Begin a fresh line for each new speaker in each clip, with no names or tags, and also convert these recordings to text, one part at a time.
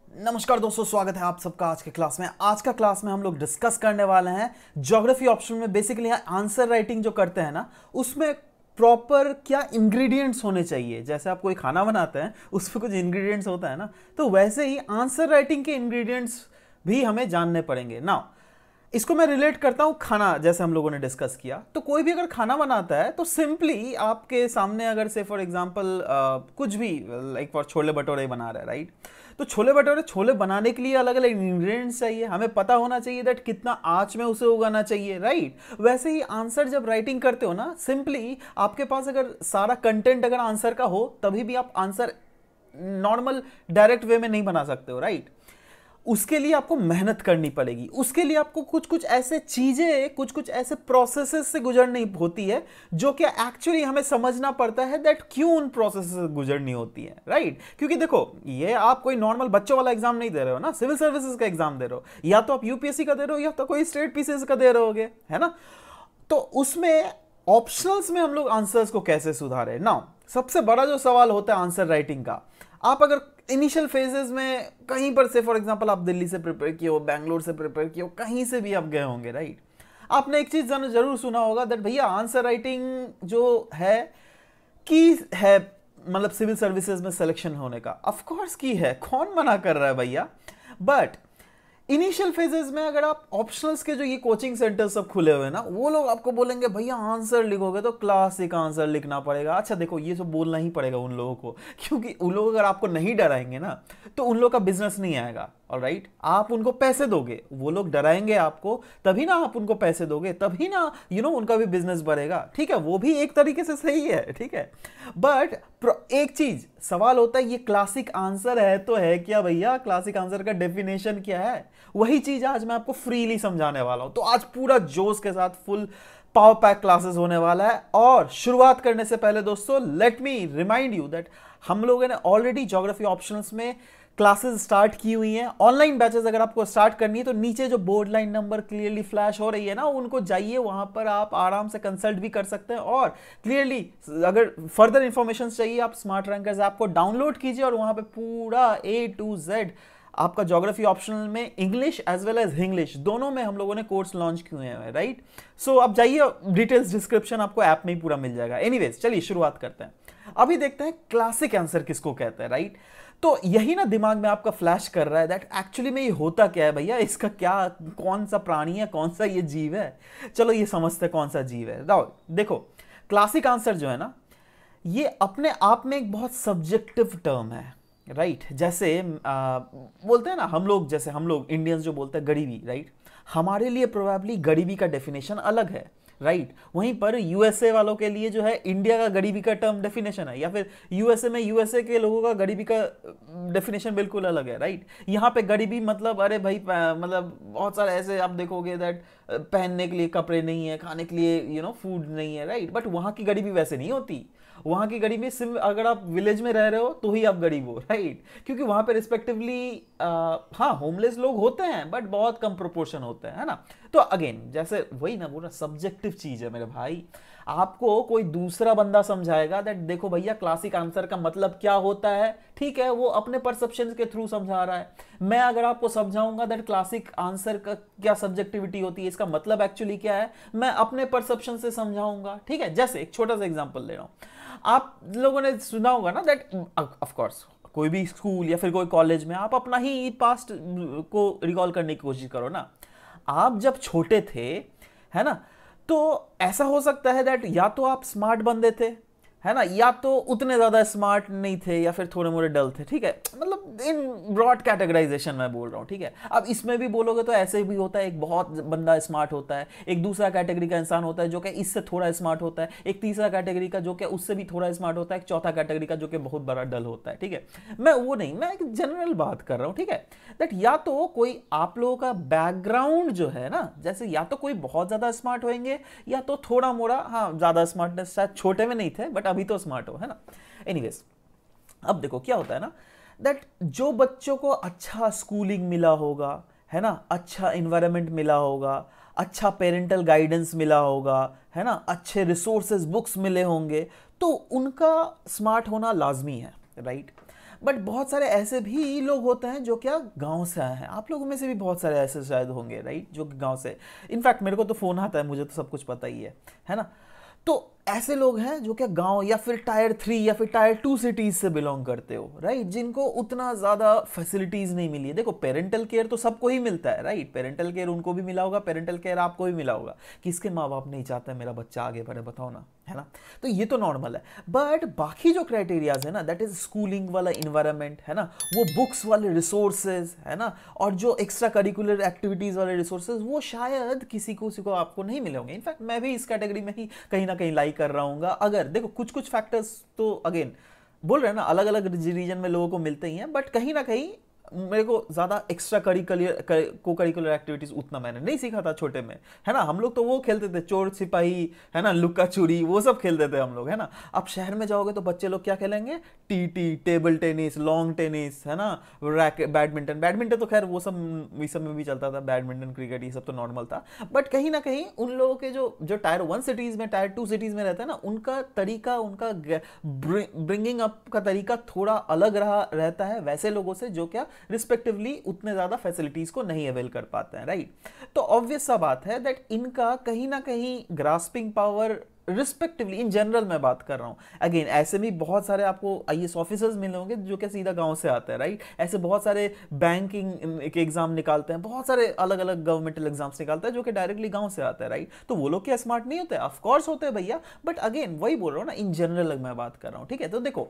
नमस्कार दोस्तों, स्वागत है आप सबका आज के क्लास में। आज का क्लास में हम लोग डिस्कस करने वाले हैं ज्योग्राफी ऑप्शन में। बेसिकली आंसर राइटिंग जो करते हैं ना, उसमें प्रॉपर क्या इंग्रेडिएंट्स होने चाहिए। जैसे आप कोई खाना बनाते हैं उसमें कुछ इंग्रेडिएंट्स होता है ना, तो वैसे ही आंसर राइटिंग के इंग्रेडिएंट्स भी हमें जानने पड़ेंगे ना। इसको मैं रिलेट करता हूँ खाना, जैसे हम लोगों ने डिस्कस किया। तो कोई भी अगर खाना बनाता है तो सिंपली आपके सामने अगर से फॉर एग्जांपल कुछ भी लाइक फॉर छोले भटूरे बना रहा है, राइट। तो छोले भटूरे छोले बनाने के लिए अलग अलग इंग्रेडिएंट्स चाहिए, हमें पता होना चाहिए दैट कितना आंच में उसे उगाना चाहिए, राइट। वैसे ही आंसर जब राइटिंग करते हो ना, सिंपली आपके पास अगर सारा कंटेंट अगर आंसर का हो तभी भी आप आंसर नॉर्मल डायरेक्ट वे में नहीं बना सकते हो, राइट। उसके लिए आपको मेहनत करनी पड़ेगी, उसके लिए आपको कुछ कुछ ऐसे चीजें, कुछ कुछ ऐसे प्रोसेसेस से गुजरनी होती है जो कि एक्चुअली हमें समझना पड़ता है दैट क्यों उन प्रोसेस से गुजरनी होती है, राइट। क्योंकि देखो, ये आप कोई नॉर्मल बच्चों वाला एग्जाम नहीं दे रहे हो ना, सिविल सर्विसेज का एग्जाम दे रहे हो, या तो आप यूपीएससी का दे रहे हो या तो कोई स्टेट पीसीएस का दे रहे होगे, है ना। तो उसमें ऑप्शनल्स में हम लोग आंसर्स को कैसे सुधारें ना, सबसे बड़ा जो सवाल होता है आंसर राइटिंग का। आप अगर इनिशियल फेजेस में कहीं पर से फॉर एग्जांपल आप दिल्ली से प्रिपेयर किए हो, बैंगलोर से प्रिपेयर किए हो, कहीं से भी आप गए होंगे, राइट। आपने एक चीज जरूर सुना होगा दैट भैया आंसर राइटिंग जो है की है, मतलब सिविल सर्विसेज में सिलेक्शन होने का। ऑफ कोर्स की है, कौन मना कर रहा है भैया। बट इनिशियल फेजेस में अगर आप ऑप्शनल्स के जो ये कोचिंग सेंटर सब खुले हुए हैं ना, वो लोग आपको बोलेंगे भैया आंसर लिखोगे तो क्लासिक आंसर लिखना पड़ेगा। अच्छा देखो, ये सब बोलना ही पड़ेगा उन लोगों को, क्योंकि उन लोग अगर आपको नहीं डराएंगे ना तो उन लोग का बिजनेस नहीं आएगा। ऑलराइट, आप उनको पैसे दोगे, वो लोग डराएंगे आपको, तभी ना आप उनको पैसे दोगे, तभी ना उनका भी बिजनेस बढ़ेगा। ठीक है, वो भी एक तरीके से सही है, ठीक है। बट एक चीज सवाल होता है, ये क्लासिक आंसर है तो है क्या भैया, क्लासिक आंसर का डेफिनेशन क्या है, वही चीज आज मैं आपको फ्रीली समझाने वाला हूं। तो आज पूरा जोश के साथ फुल पावर पैक क्लासेस होने वाला है। और शुरुआत करने से पहले दोस्तों, let me remind you that हम लोगों ने ऑलरेडी ज्योग्राफी ऑप्शनल्स में क्लासेस स्टार्ट की हुई हैं। ऑनलाइन बैचेस अगर आपको स्टार्ट करनी है तो नीचे जो board line number clearly flash हो रही है ना, उनको जाइए, वहां पर आप आराम से कंसल्ट भी कर सकते हैं। और क्लियरली अगर फर्दर इंफॉर्मेशन चाहिए, आप स्मार्ट रैंकर्स ऐप को डाउनलोड कीजिए और वहां पे पूरा A to Z आपका ज्योग्राफी ऑप्शनल में English as well as English दोनों में हम लोगों ने कोर्स लॉन्च किए हैं, राइट। सो आप जाइए, डिटेल्स डिस्क्रिप्शन आपको ऐप में ही पूरा मिल जाएगा। एनीवेज, चलिए शुरुआत करते हैं। अभी देखते हैं क्लासिक आंसर किसको कहते हैं, राइट। तो यही ना दिमाग में आपका फ्लैश कर रहा है दैट एक्चुअली में ये होता क्या है भैया, इसका क्या, कौन सा प्राणी है, कौन सा ये जीव है। चलो ये समझते कौन सा जीव है। देखो, क्लासिक आंसर जो है ना, ये अपने आप में एक बहुत सब्जेक्टिव टर्म है, राइट। जैसे बोलते हैं ना हम लोग, जैसे हम लोग इंडियंस जो बोलते हैं गरीबी, राइट। हमारे लिए प्रोबेबली गरीबी का डेफिनेशन अलग है, राइट। वहीं पर यूएसए वालों के लिए जो है इंडिया का गरीबी का टर्म डेफिनेशन है, या फिर यूएसए में यूएसए के लोगों का गरीबी का डेफिनेशन बिल्कुल अलग है, राइट। यहाँ पे गरीबी मतलब अरे भाई मतलब बहुत सारे ऐसे आप देखोगे दैट पहनने के लिए कपड़े नहीं है, खाने के लिए फूड नहीं है, राइट। बट वहाँ की गरीबी वैसे नहीं होती। वहां की गरीबी सिर्फ अगर आप विलेज में रह रहे हो तो ही आप गरीब हो, राइट। क्योंकि वहां पे रिस्पेक्टिवली हाँ होमलेस लोग होते हैं बट बहुत कम प्रोपोर्शन होते हैं, है ना। तो अगेन जैसे वही ना, पूरा सब्जेक्टिव चीज है मेरे भाई। आपको कोई दूसरा बंदा समझाएगा दैट देखो भैया क्लासिक आंसर का मतलब क्या होता है, ठीक है, वो अपने परसेप्शन के थ्रू समझा रहा है। मैं अगर आपको समझाऊंगा दैट क्लासिक आंसर का क्या सब्जेक्टिविटी होती है, इसका मतलब एक्चुअली क्या है, मैं अपने परसेप्शन से समझाऊंगा, ठीक है। जैसे एक छोटा सा एग्जांपल ले रहा हूं, आप लोगों ने सुना होगा ना दैट ऑफ कोर्स कोई भी स्कूल या फिर कोई कॉलेज में आप अपना ही पास्ट को रिकॉल करने की कोशिश करो ना। आप जब छोटे थे, है ना, तो ऐसा हो सकता है दैट या तो आप स्मार्ट बंदे थे, है ना, या तो उतने ज्यादा स्मार्ट नहीं थे, या फिर थोड़े मोड़े डल थे, ठीक है। मतलब इन ब्रॉड कैटेगराइजेशन मैं बोल रहा हूँ, ठीक है। अब इसमें भी बोलोगे तो ऐसे भी होता है, एक बहुत बंदा स्मार्ट होता है, एक दूसरा कैटेगरी का इंसान होता है जो कि इससे थोड़ा स्मार्ट होता है, एक तीसरा कैटेगरी का जो कि उससे भी थोड़ा स्मार्ट होता है, एक चौथा कैटेगरी का जो कि बहुत बड़ा डल होता है, ठीक है। मैं वो नहीं, मैं एक जनरल बात कर रहा हूँ, ठीक है। दैट या तो कोई आप लोगों का बैकग्राउंड जो है ना, जैसे या तो कोई बहुत ज्यादा स्मार्ट होंगे या तो थोड़ा मोड़ा, हाँ ज्यादा स्मार्टनेस शायद छोटे में नहीं थे बट अभी तो स्मार्ट हो, है ना। एनीवेज, अब देखो क्या होता है ना दैट जो बच्चों को अच्छा स्कूलिंग मिला होगा, है ना, अच्छा इन्वायरमेंट मिला होगा, अच्छा पेरेंटल गाइडेंस मिला होगा, है ना, अच्छे रिसोर्सेज बुक्स मिले होंगे, तो उनका स्मार्ट होना लाजमी है, राइट। बट बहुत सारे ऐसे भी लोग होते हैं जो क्या गांव से आए हैं, आप लोगों में से भी बहुत सारे ऐसे शायद होंगे राइट, जो कि गांव से, इनफैक्ट मेरे को तो फ़ोन आता है, मुझे तो सब कुछ पता ही है ना। तो ऐसे लोग हैं जो क्या गांव या फिर टायर 3 या फिर टायर 2 सिटीज से बिलोंग करते हो राइट, जिनको उतना ज़्यादा फैसिलिटीज़ नहीं मिली है। देखो पेरेंटल केयर तो सबको ही मिलता है राइट, पेरेंटल केयर उनको भी मिला होगा, पेरेंटल केयर आपको भी मिला होगा। किसके माँ बाप नहीं चाहते मेरा बच्चा आगे बढ़े, बताओ ना, है ना। तो ये तो नॉर्मल है, बट बाकी जो क्राइटेरियाज है ना, दैट इज स्कूलिंग वाला इन्वायरमेंट है ना, वो बुक्स वाले रिसोर्सेज है ना, और जो एक्स्ट्रा करिकुलर एक्टिविटीज वाले रिसोर्सेज, वो शायद किसी को आपको नहीं मिले होंगे। इनफैक्ट मैं भी इस कैटेगरी में ही कहीं ना कहीं लाइक कर रहा हूँ। अगर देखो कुछ कुछ फैक्टर्स तो अगेन बोल रहे हैं ना, अलग अलग रीजन में लोगों को मिलते ही हैं, बट कहीं ना कहीं मेरे को ज़्यादा एक्स्ट्रा को करिकुलर एक्टिविटीज़ उतना मैंने नहीं सीखा था छोटे में, है ना। हम लोग तो वो खेलते थे चोर सिपाही, है ना, लुक्का चुरी, वो सब खेलते थे हम लोग, है ना। अब शहर में जाओगे तो बच्चे लोग क्या खेलेंगे, TT, table tennis, long tennis, है ना, रैकेट, बैडमिंटन तो खैर वो सब इस सब में भी चलता था, बैडमिंटन, क्रिकेट, ये सब तो नॉर्मल था। बट कहीं ना कहीं उन लोगों के जो टायर 1 सिटीज़ में, टायर 2 सिटीज़ में रहता है ना, उनका तरीका, उनका ब्रिंगिंग अप का तरीका थोड़ा अलग रहता है वैसे लोगों से जो क्या रिस्पेक्टिवली उतने ज्यादा फैसिलिटीज को नहीं अवेल कर पाते हैं राइट। तो ऑब्वियस सा बात है दैट इनका कहीं ना कहीं grasping power respectively, in general मैं बात कर रहा हूं, अगेन ऐसे भी बहुत सारे आपको आईएएस ऑफिसर्स मिले होंगे जो कि सीधा गांव से आते हैं राइट। ऐसे बहुत सारे बैंकिंग के एग्जाम निकालते हैं, बहुत सारे अलग अलग गवर्नमेंटल एग्जाम्स निकालते हैं जो कि डायरेक्टली गांव से आते हैं राइट। तो वो लोग क्या स्मार्ट नहीं होते? ऑफ कोर्स होते हैं भैया, बट अगेन वही बोल रहा हूं ना, इन जनरल मैं बात कर रहा हूं, ठीक है। तो देखो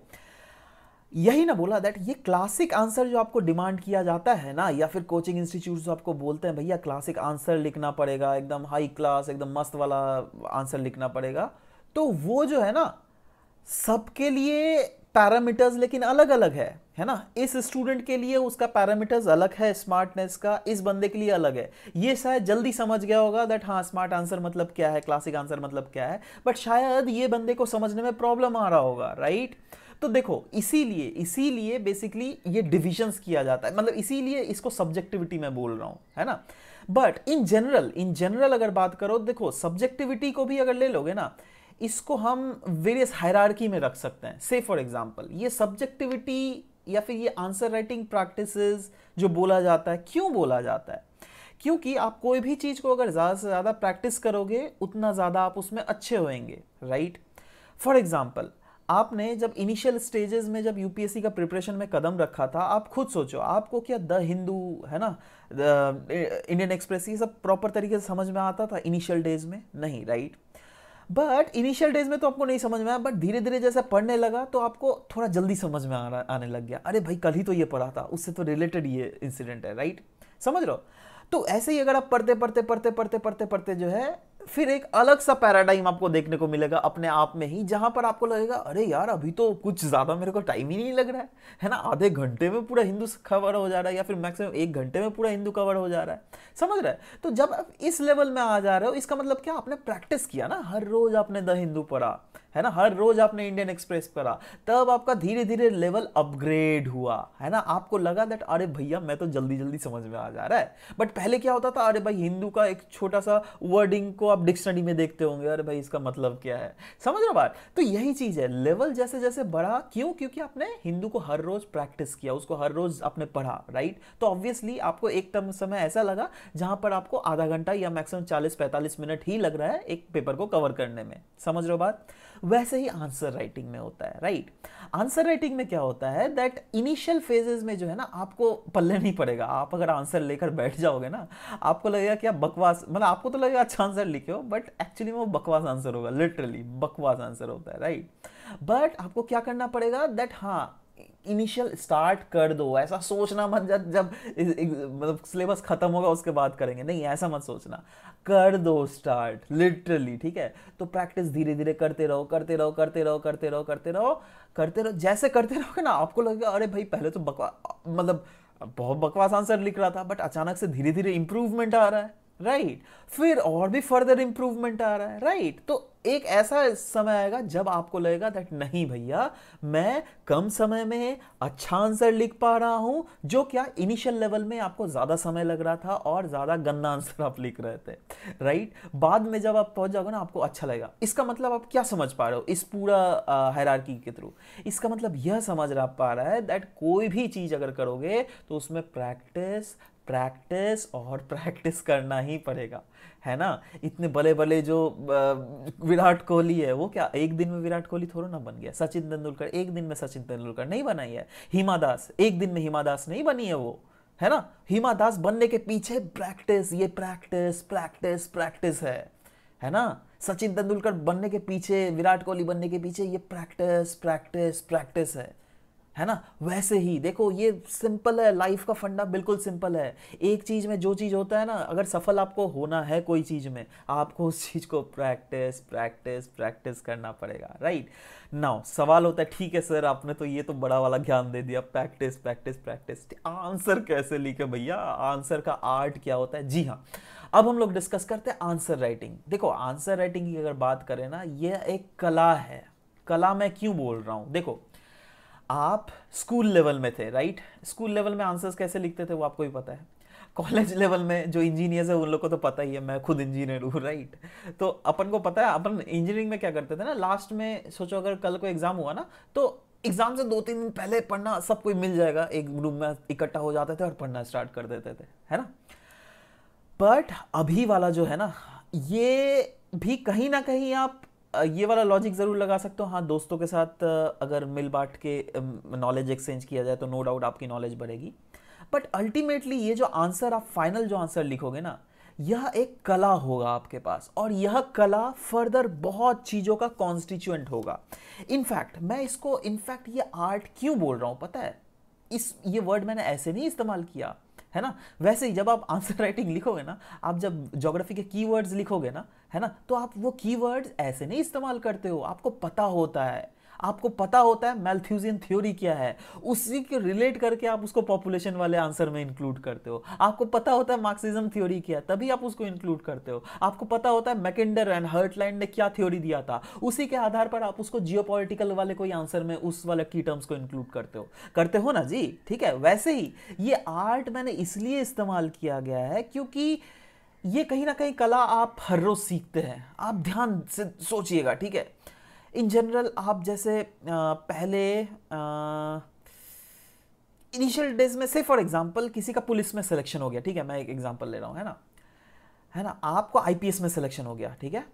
यही ना बोला दैट ये क्लासिक आंसर जो आपको डिमांड किया जाता है ना, या फिर कोचिंग इंस्टीट्यूट जो आपको बोलते हैं भैया क्लासिक आंसर लिखना पड़ेगा, एकदम हाई क्लास, एकदम मस्त वाला आंसर लिखना पड़ेगा, तो वो जो है ना सबके लिए पैरामीटर्स लेकिन अलग अलग है ना। इस स्टूडेंट के लिए उसका पैरामीटर्स अलग है स्मार्टनेस का, इस बंदे के लिए अलग है। ये शायद जल्दी समझ गया होगा दैट हाँ स्मार्ट आंसर मतलब क्या है, क्लासिक आंसर मतलब क्या है, बट शायद ये बंदे को समझने में प्रॉब्लम आ रहा होगा राइट। तो देखो इसीलिए बेसिकली ये डिविजन्स किया जाता है, मतलब इसीलिए इसको सब्जेक्टिविटी में बोल रहा हूं, है ना। बट इन जनरल अगर बात करो, देखो सब्जेक्टिविटी को भी अगर ले लोगे ना, इसको हम वेरियस हायरार्की में रख सकते हैं। से फॉर एग्जांपल ये सब्जेक्टिविटी या फिर ये आंसर राइटिंग प्रैक्टिसेस जो बोला जाता है, क्यों बोला जाता है? क्योंकि आप कोई भी चीज को अगर ज्यादा से ज्यादा प्रैक्टिस करोगे उतना ज्यादा आप उसमें अच्छे होंगे राइट। फॉर एग्जाम्पल आपने जब इनिशियल स्टेजेस में जब यूपीएससी का प्रिपरेशन में कदम रखा था, आप खुद सोचो आपको क्या द हिंदू, है ना, इंडियन एक्सप्रेस, ये सब प्रॉपर तरीके से समझ में आता था इनिशियल डेज में? नहीं राइट। बट इनिशियल डेज में तो आपको नहीं समझ में आया, बट धीरे धीरे जैसे पढ़ने लगा तो आपको थोड़ा जल्दी समझ में आने लग गया। अरे भाई कल ही तो ये पढ़ा था, उससे तो रिलेटेड ये इंसिडेंट है राइट, समझ रहे हो। तो ऐसे ही अगर आप पढ़ते जो है फिर एक अलग सा पैराडाइम आपको देखने को मिलेगा अपने आप में ही, जहां पर आपको लगेगा अरे यार अभी तो कुछ ज्यादा मेरे को टाइम ही नहीं लग रहा है ना, आधे घंटे में पूरा हिंदू कवर हो जा रहा है, या फिर मैक्सिमम 1 घंटे में पूरा हिंदू कवर हो जा रहा है, समझ रहे हैं। तो जब आप इस लेवल में आ जा रहे हो, इसका मतलब क्या, आपने प्रैक्टिस किया ना, हर रोज आपने द हिंदू पढ़ा, है ना, हर रोज आपने इंडियन एक्सप्रेस पढ़ा, तब आपका धीरे धीरे लेवल अपग्रेड हुआ, है ना। आपको लगा दैट अरे भैया मैं तो जल्दी जल्दी समझ में आ जा रहा है। बट पहले क्या होता था, अरे भाई हिंदू का एक छोटा सा वर्डिंग को आप डिक्शनरी में देखते होंगे, अरे भाई इसका मतलब क्या है, समझ रहे हो बात। तो यही चीज है, लेवल जैसे जैसे बढ़ा, क्यों? क्योंकि आपने हिंदू को हर रोज प्रैक्टिस किया, उसको हर रोज आपने पढ़ा राइट। तो ऑब्वियसली आपको एक टर्म समय ऐसा लगा जहां पर आपको आधा घंटा या मैक्सिमम 40-45 मिनट ही लग रहा है एक पेपर को कवर करने में, समझ रहे हो बात। वैसे ही आंसर राइटिंग में होता है राइट। आंसर राइटिंग में क्या होता है दैट इनिशियल फेजेस में जो है ना आपको पल्ले नहीं पड़ेगा, आप अगर आंसर लेकर बैठ जाओगे ना, आपको लगेगा क्या बकवास, मतलब आपको तो लगेगा अच्छा आंसर लिखे हो, बट एक्चुअली में वो बकवास आंसर होगा, लिटरली बकवास आंसर होता है राइट। बट आपको क्या करना पड़ेगा दैट हाँ इनिशियल स्टार्ट कर दो, ऐसा सोचना मत जब मतलब सिलेबस खत्म होगा उसके बाद करेंगे, नहीं ऐसा मत सोचना, कर दो स्टार्ट लिटरली, ठीक है। तो प्रैक्टिस धीरे धीरे करते रहो, जैसे करते रहोगे ना आपको लगेगा अरे भाई पहले तो बकवास, मतलब बहुत बकवास आंसर लिख रहा था, बट अचानक से धीरे धीरे इंप्रूवमेंट आ रहा है, राइट, फिर और भी फर्दर इंप्रूवमेंट आ रहा है, राइट। तो एक ऐसा समय आएगा जब आपको लगेगा दैट नहीं भैया, मैं कम समय में अच्छा आंसर लिख पा रहा हूं, जो क्या इनिशियल लेवल में आपको ज्यादा समय लग रहा था और ज्यादा गंदा आंसर आप लिख रहे थे, राइट। बाद में जब आप पहुंच जाओगे ना, आपको अच्छा लगेगा। इसका मतलब आप क्या समझ पा रहे हो इस पूरा हायरार्की के थ्रू? इसका मतलब यह समझ रहा पा रहा है दैट कोई भी चीज अगर करोगे तो उसमें प्रैक्टिस प्रैक्टिस और प्रैक्टिस करना ही पड़ेगा, है ना। इतने बड़े बड़े जो विराट कोहली है, वो क्या एक दिन में विराट कोहली थोड़ा ना बन गया। सचिन तेंदुलकर एक दिन में सचिन तेंदुलकर नहीं बनाई है। हिमा दास एक दिन में हिमा दास नहीं बनी है वो, है ना। हिमा दास बनने के पीछे प्रैक्टिस, ये प्रैक्टिस प्रैक्टिस प्रैक्टिस है ना। सचिन तेंदुलकर बनने के पीछे, विराट कोहली बनने के पीछे ये प्रैक्टिस प्रैक्टिस प्रैक्टिस है ना। वैसे ही देखो, ये सिंपल है, लाइफ का फंडा बिल्कुल सिंपल है। एक चीज में जो चीज होता है ना, अगर सफल आपको होना है कोई चीज में, आपको उस चीज को प्रैक्टिस प्रैक्टिस प्रैक्टिस करना पड़ेगा, राइट। नाउ सवाल होता है, ठीक है सर आपने तो ये तो बड़ा वाला ज्ञान दे दिया, प्रैक्टिस प्रैक्टिस प्रैक्टिस, आंसर कैसे लिखे भैया, आंसर का आर्ट क्या होता है? जी हाँ, अब हम लोग डिस्कस करते हैं आंसर राइटिंग। देखो, आंसर राइटिंग की अगर बात करें ना, यह एक कला है। कला मैं क्यों बोल रहा हूं? देखो, आप स्कूल लेवल में थे, राइट। स्कूल लेवल में आंसर्स कैसे लिखते थे वो आपको भी पता है। कॉलेज लेवल में जो इंजीनियर्स है उन लोग को तो पता ही है, मैं खुद इंजीनियर हूँ, राइट। तो अपन को पता है, अपन इंजीनियरिंग में क्या करते थे ना, लास्ट में सोचो अगर कल को एग्जाम हुआ ना, तो एग्जाम से 2-3 दिन पहले पढ़ना, सब कोई मिल जाएगा, एक रूम में इकट्ठा हो जाते थे और पढ़ना स्टार्ट कर देते थे, है ना। बट अभी वाला जो है ना, ये भी कहीं ना कहीं आप ये वाला लॉजिक जरूर लगा सकते हो। हाँ, दोस्तों के साथ अगर मिल बांट के नॉलेज एक्सचेंज किया जाए तो नो डाउट आपकी नॉलेज बढ़ेगी। बट अल्टीमेटली ये जो आंसर, आप फाइनल जो आंसर लिखोगे ना, यह एक कला होगा आपके पास, और यह कला फर्दर बहुत चीजों का कॉन्स्टिट्यूएंट होगा। इनफैक्ट मैं इसको, इनफैक्ट ये आर्ट क्यों बोल रहा हूं पता है? ये वर्ड मैंने ऐसे नहीं इस्तेमाल किया, है ना। वैसे ही जब आप आंसर राइटिंग लिखोगे ना, आप जब ज्योग्राफी के कीवर्ड्स लिखोगे ना, है ना, तो आप वो कीवर्ड्स ऐसे नहीं इस्तेमाल करते हो। आपको पता होता है, आपको पता होता है मैल्थ्यूसियन थ्योरी क्या है, उसी के रिलेट करके आप उसको पॉपुलेशन वाले आंसर में इंक्लूड करते हो। आपको पता होता है मार्क्सिज्म थ्योरी क्या है, तभी आप उसको इंक्लूड करते हो। आपको पता होता है मैकेंडर एंड हर्टलैंड ने क्या थ्योरी दिया था, उसी के आधार पर आप उसको जियोपॉलिटिकल वाले कोई आंसर में उस वाले की टर्म्स को इंक्लूड करते हो ना जी, ठीक है। वैसे ही ये आर्ट मैंने इसलिए इस्तेमाल किया गया है क्योंकि ये कहीं ना कहीं कला आप हर रोज सीखते हैं। आप ध्यान से सोचिएगा, ठीक है। इन जनरल आप जैसे पहले इनिशियल डेज में, से फॉर एग्जांपल किसी का पुलिस में सिलेक्शन हो गया, ठीक है, मैं एक एग्जांपल ले रहा हूं, है ना। आपको आईपीएस में सिलेक्शन हो गया, ठीक है।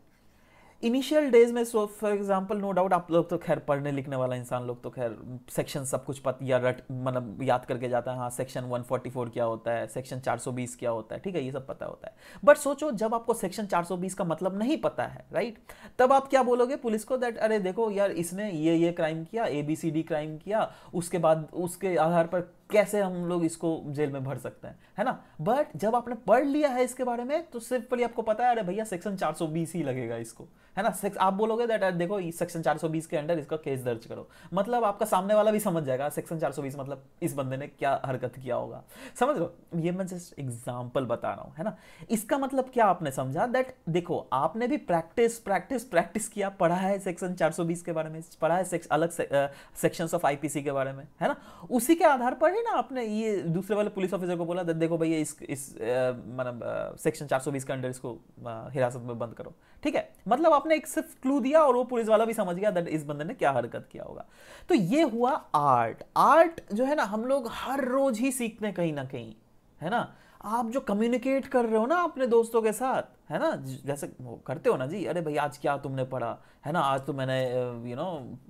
इनिशियल डेज में, so for example, no doubt आप लोग तो खैर पढ़ने लिखने वाला इंसान लोग तो खैर सेक्शन सब कुछ या रट मतलब याद करके जाता है। हाँ, सेक्शन 144 क्या होता है, सेक्शन 420 क्या होता है, ठीक है, ये सब पता होता है। बट सोचो जब आपको सेक्शन 420 का मतलब नहीं पता है, राइट, तब आप क्या बोलोगे पुलिस को? दैट अरे देखो यार, इसने ये क्राइम किया, ABCD क्राइम किया, उसके बाद उसके आधार पर कैसे हम लोग इसको जेल में भर सकते हैं, है ना। बट जब आपने पढ़ लिया है इसके बारे में, तो सिंपली आपको पता है अरे भैया सेक्शन 420 ही लगेगा इसको, है ना। आप बोलोगे दैट देखो सेक्शन 420 के अंडर इसका केस दर्ज करो, मतलब आपका सामने वाला भी समझ जाएगा सेक्शन 420 मतलब इस बंदे ने क्या हरकत किया होगा। समझ लो, ये मैं जस्ट एग्जांपल बता रहा हूं, है ना। इसका मतलब क्या आपने समझा? दैट देखो, आपने भी प्रैक्टिस प्रैक्टिस प्रैक्टिस किया, पढ़ा है सेक्शन 420 के बारे में, पढ़ा है अलग सेक्शंस ऑफ आईपीसी के बारे में, है ना। उसी के आधार पर ही ना आपने ये दूसरे वाले पुलिस ऑफिसर को बोला देखो भैया इस मतलब सेक्शन 420 के अंडर इसको हिरासत में बंद करो, ठीक है। मतलब आपने एक सिर्फ क्लू दिया और वो पुलिस वाला भी समझ गया दैट इस बंदे ने क्या हरकत किया होगा। तो ये हुआ आर्ट। आर्ट जो है ना, हम लोग हर रोज ही सीखते हैं कहीं ना कहीं, है ना। आप जो कम्युनिकेट कर रहे हो ना अपने दोस्तों के साथ, है ना, जैसे करते हो ना जी, अरे भाई आज क्या तुमने पढ़ा, है ना, आज तो मैंने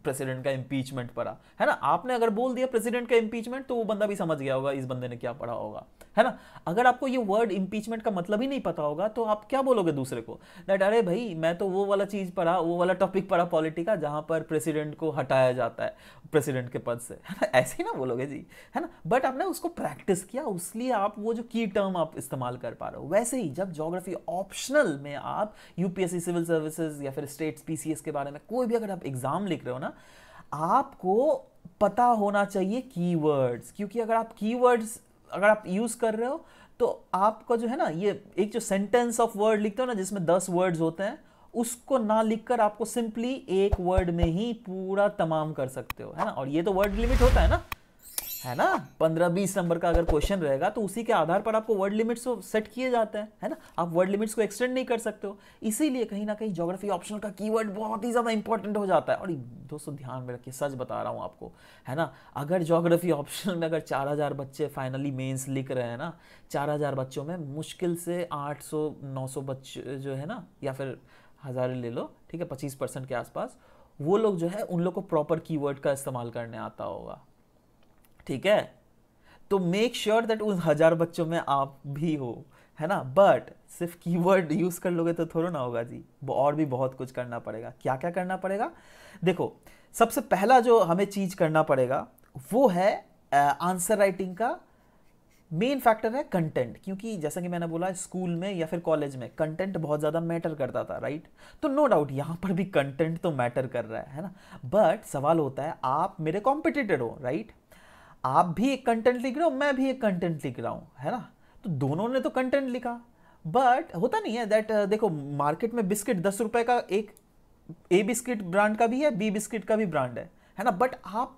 प्रेसिडेंट का इम्पीचमेंट पढ़ा, है ना। आपने अगर बोल दिया प्रेसिडेंट का इम्पीचमेंट, तो वो बंदा भी समझ गया होगा इस बंदे ने क्या पढ़ा होगा, है ना। अगर आपको ये वर्ड इम्पीचमेंट का मतलब ही नहीं पता होगा, तो आप क्या बोलोगे दूसरे को? दैट अरे भाई मैं तो वो वाला चीज पढ़ा, वो वाला टॉपिक पढ़ा पॉलिटी का, जहां पर प्रेसिडेंट को हटाया जाता है प्रेसिडेंट के पद से, है ना। ऐसे ही ना बोलोगे जी, है ना। बट आपने उसको प्रैक्टिस किया, इसलिए आप वो जो की टर्म आप इस्तेमाल कर पा रहे हो। वैसे ही जब ज्योग्राफी ऑप्शनल में आप यूपीएससी सिविल सर्विसेज या फिर स्टेट्स पीसीएस के बारे में कोई भी अगर आप एग्जाम लिख रहे हो ना, आपको पता होना चाहिए कीवर्ड्स, क्योंकि अगर आप कीवर्ड्स अगर आप यूज कर रहे हो तो आपका जो है ना, ये एक जो सेंटेंस ऑफ वर्ड लिखते हो ना जिसमें 10 वर्ड्स होते हैं, उसको ना लिखकर आपको सिंपली एक वर्ड में ही पूरा तमाम कर सकते हो, है ना। और ये तो वर्ड लिमिट होता है ना 15-20 नंबर का अगर क्वेश्चन रहेगा तो उसी के आधार पर आपको वर्ड लिमिट्स सेट किए जाते हैं, है ना। आप वर्ड लिमिट्स को एक्सटेंड नहीं कर सकते हो। इसीलिए कहीं ना कहीं ज्योग्राफी ऑप्शनल का कीवर्ड बहुत ही ज़्यादा इंपॉर्टेंट हो जाता है। और दोस्तों ध्यान में रखिए, सच बता रहा हूँ आपको, है ना, अगर ज्योग्राफी ऑप्शनल में अगर 4000 बच्चे फाइनली मेंस लिख रहे हैं ना, 4000 बच्चों में मुश्किल से 800-900 बच्चे जो है ना, या फिर 1000 ले लो, ठीक है, 25% के आसपास, वो लोग जो है उन लोग को प्रॉपर कीवर्ड का इस्तेमाल करने आता होगा, ठीक है। तो मेक श्योर दैट उन 1000 बच्चों में आप भी हो, है ना। बट सिर्फ कीवर्ड यूज कर लोगे तो थोड़ा ना होगा जी, वो और भी बहुत कुछ करना पड़ेगा। क्या क्या करना पड़ेगा? देखो, सबसे पहला जो हमें चीज करना पड़ेगा वो है आंसर राइटिंग का मेन फैक्टर है कंटेंट। क्योंकि जैसा कि मैंने बोला, स्कूल में या फिर कॉलेज में कंटेंट बहुत ज़्यादा मैटर करता था, राइट। तो नो डाउट यहाँ पर भी कंटेंट तो मैटर कर रहा है ना। बट सवाल होता है, आप मेरे कॉम्पिटिटर हो, राइट, आप भी एक कंटेंट लिख रहे हो, मैं भी एक कंटेंट लिख रहा हूँ, है ना। तो दोनों ने तो कंटेंट लिखा, बट होता नहीं है दैट, देखो मार्केट में बिस्किट 10 रुपए का एक ए बिस्किट ब्रांड का भी है, बी बिस्किट का भी ब्रांड है ना। बट आप